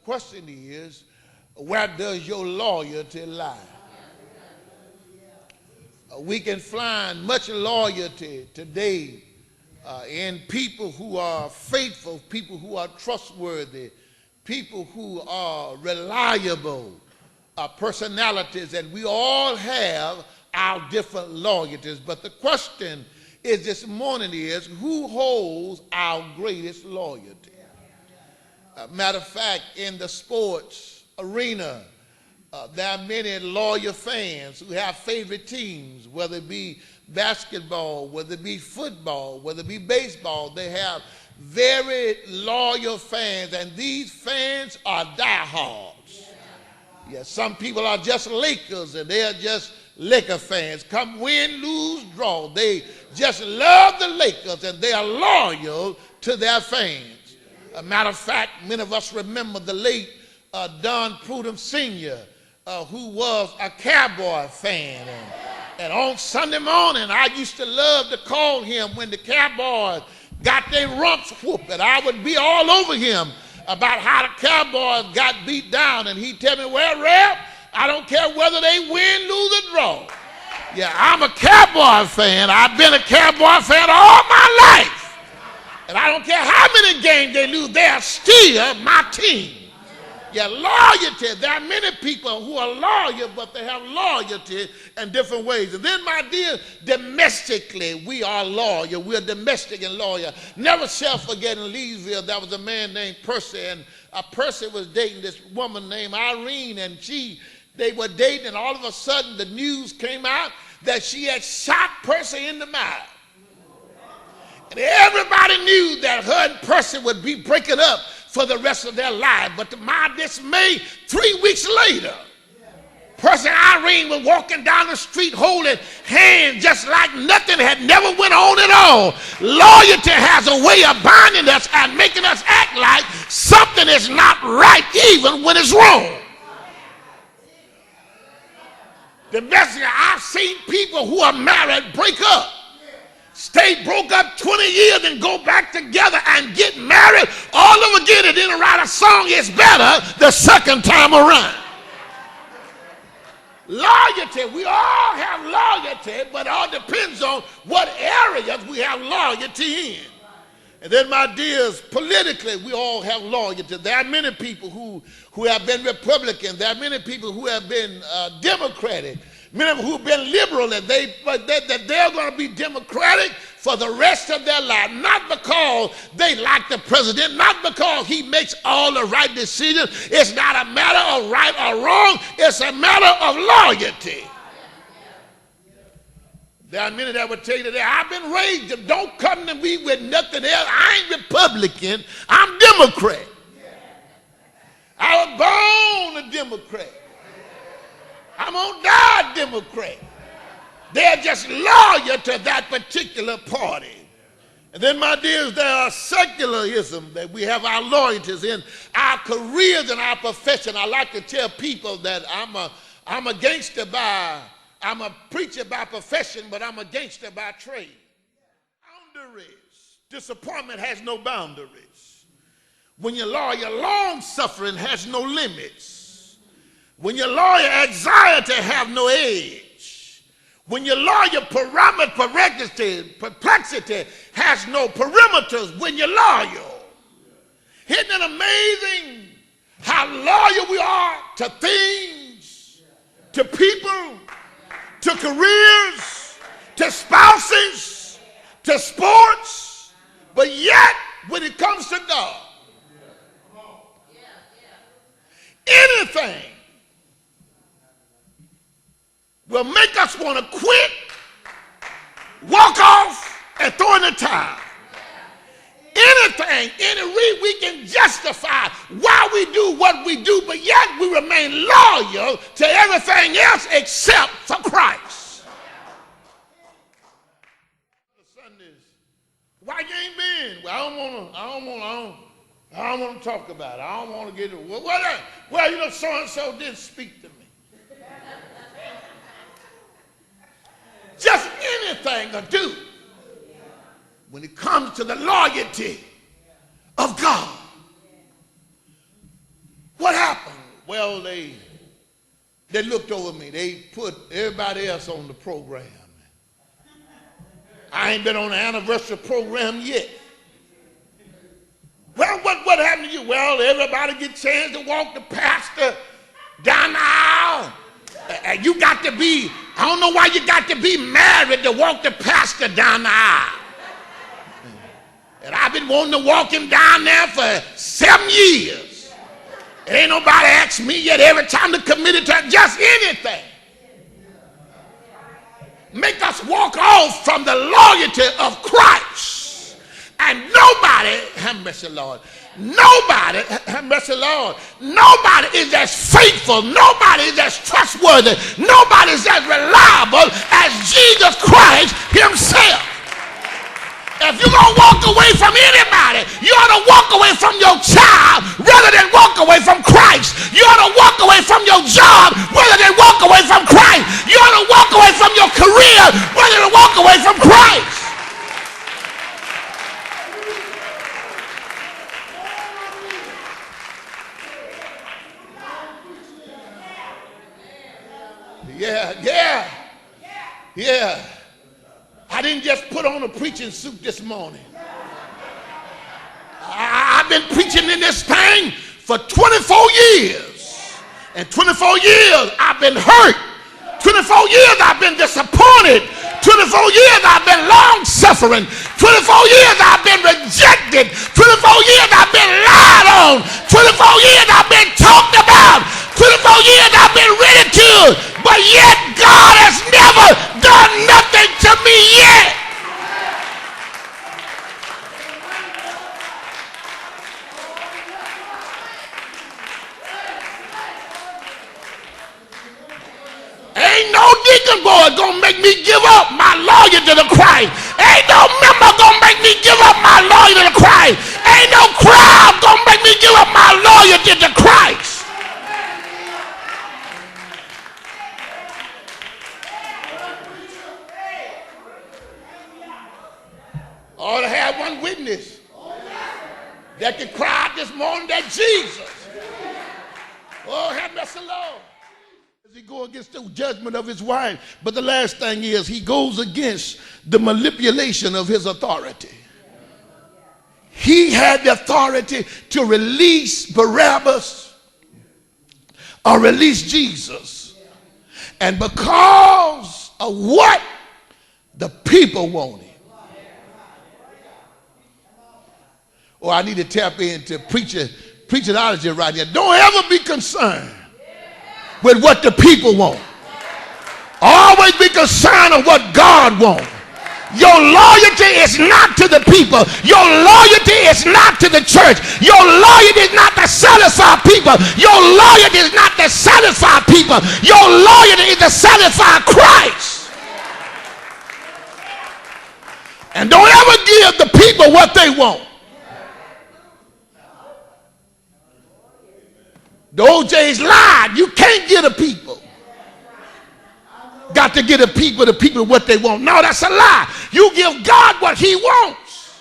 question is, where does your loyalty lie? We can find much loyalty today in people who are faithful, people who are trustworthy, people who are reliable personalities, and we all have our different loyalties. But the question is this morning is, who holds our greatest loyalty? Matter of fact, in the sports arena, there are many loyal fans who have favorite teams, whether it be basketball, whether it be football, whether it be baseball. They have very loyal fans, and these fans are diehards. Yeah, some people are just Lakers, and they are just Laker fans. Come win, lose, draw. They just love the Lakers, and they are loyal to their fans. A matter of fact, many of us remember the late Don Prudhomme Sr., who was a Cowboy fan. And on Sunday morning, I used to love to call him when the Cowboys got their rumps whooped. I would be all over him about how the Cowboys got beat down. And he'd tell me, well, Reb, I don't care whether they win, lose, or draw. Yeah, I'm a Cowboy fan. I've been a Cowboy fan all my life. And I don't care how many games they lose, they are still my team. Yeah, loyalty. There are many people who are loyal, but they have loyalty in different ways. And then, my dear, domestically, we are loyal. We're domestic and loyal. Never shall forget in Leesville, there was a man named Percy, and Percy was dating this woman named Irene, and they were dating, and all of a sudden the news came out that she had shot Percy in the mouth. And everybody knew that her and Percy would be breaking up for the rest of their life. But to my dismay, 3 weeks later, Percy and Irene were walking down the street holding hands just like nothing had never went on at all. Loyalty has a way of binding us and making us act like something is not right even when it's wrong. The message, I've seen people who are married break up. Stay broke up 20 years and go back together and get married all over again and then write a song. It's better the second time around. Loyalty, we all have loyalty, but it all depends on what areas we have loyalty in. And then, my dears, politically, we all have loyalty. There are many people who have been Republican. There are many people who have been Democratic. Many of them who have been liberal, and they're going to be Democratic for the rest of their life. Not because they like the president, not because he makes all the right decisions. It's not a matter of right or wrong. It's a matter of loyalty. There are many that would tell you today, I've been raised, don't come to me with nothing else. I ain't Republican, I'm Democrat. I was born a Democrat. I'm gonna die Democrat. They're just loyal to that particular party. And then, my dears, there are secularism, that we have our loyalties in our careers and our profession. I like to tell people that I'm a gangster I'm a preacher by profession, but I'm a gangster by trade. Boundaries. Disappointment has no boundaries. When you're loyal, long suffering has no limits. When you're loyal, anxiety have no age. When you're loyal, perplexity has no perimeters when you're loyal. Isn't it amazing how loyal we are to things, to people, to careers, to spouses, to sports, but yet when it comes to God, anything will make us want to quit, walk off, and throw in the towel. Anything, any way we can justify why we do what we do, but yet we remain loyal to everything else except for Christ. Sundays, why you ain't been? Well, I don't want to talk about it. I don't want to get it. Well, you know, so-and-so didn't speak to me. Just anything to do when it comes to the loyalty of God. Well, they looked over me. They put everybody else on the program. I ain't been on the anniversary program yet. Well, what happened to you? Well, everybody get a chance to walk the pastor down the aisle. And you got to be, I don't know why you got to be married to walk the pastor down the aisle. And I've been wanting to walk him down there for 7 years. Ain't nobody asked me yet. Every time the committee turns, just anything. Make us walk off from the loyalty of Christ. And nobody, have mercy, Lord. Nobody, have mercy, Lord. Nobody is as faithful. Nobody is as trustworthy. Nobody is as reliable as Jesus Christ himself. If you're going to walk away from anybody, you ought to walk away from your child rather than walk away from Christ. You ought to walk away from your job rather than walk away from Christ. You ought to walk away from your career rather than walk away from Christ. Yeah. I didn't just put on a preaching suit this morning. I've been preaching in this thing for 24 years. And 24 years I've been hurt. 24 years I've been disappointed. 24 years I've been long suffering. 24 years I've been rejected. 24 years I've been lied on. 24 years I've been talked about. 24 years I've been ridiculed. But yet God has never done nothing to me yet. Ain't no deacon boy gonna make me give up my loyalty to Christ. Ain't no member gonna make me give up my loyalty to Christ. Ain't no crowd gonna make me give up my loyalty to Christ. Ought to have one witness that can cry out this morning that Jesus. Oh, have mercy, Lord. He go against the judgment of his wife. But the last thing is he goes against the manipulation of his authority. He had the authority to release Barabbas or release Jesus. And because of what the people wanted. Or I need to tap into preachology right here. Don't ever be concerned with what the people want. Always be concerned with what God wants. Your loyalty is not to the people. Your loyalty is not to the church. Your loyalty is not to satisfy people. Your loyalty is not to satisfy people. Your loyalty is to satisfy Christ. And don't ever give the people what they want. The OJ's lied. You can't get the people. Got to get the people what they want. No, that's a lie. You give God what he wants.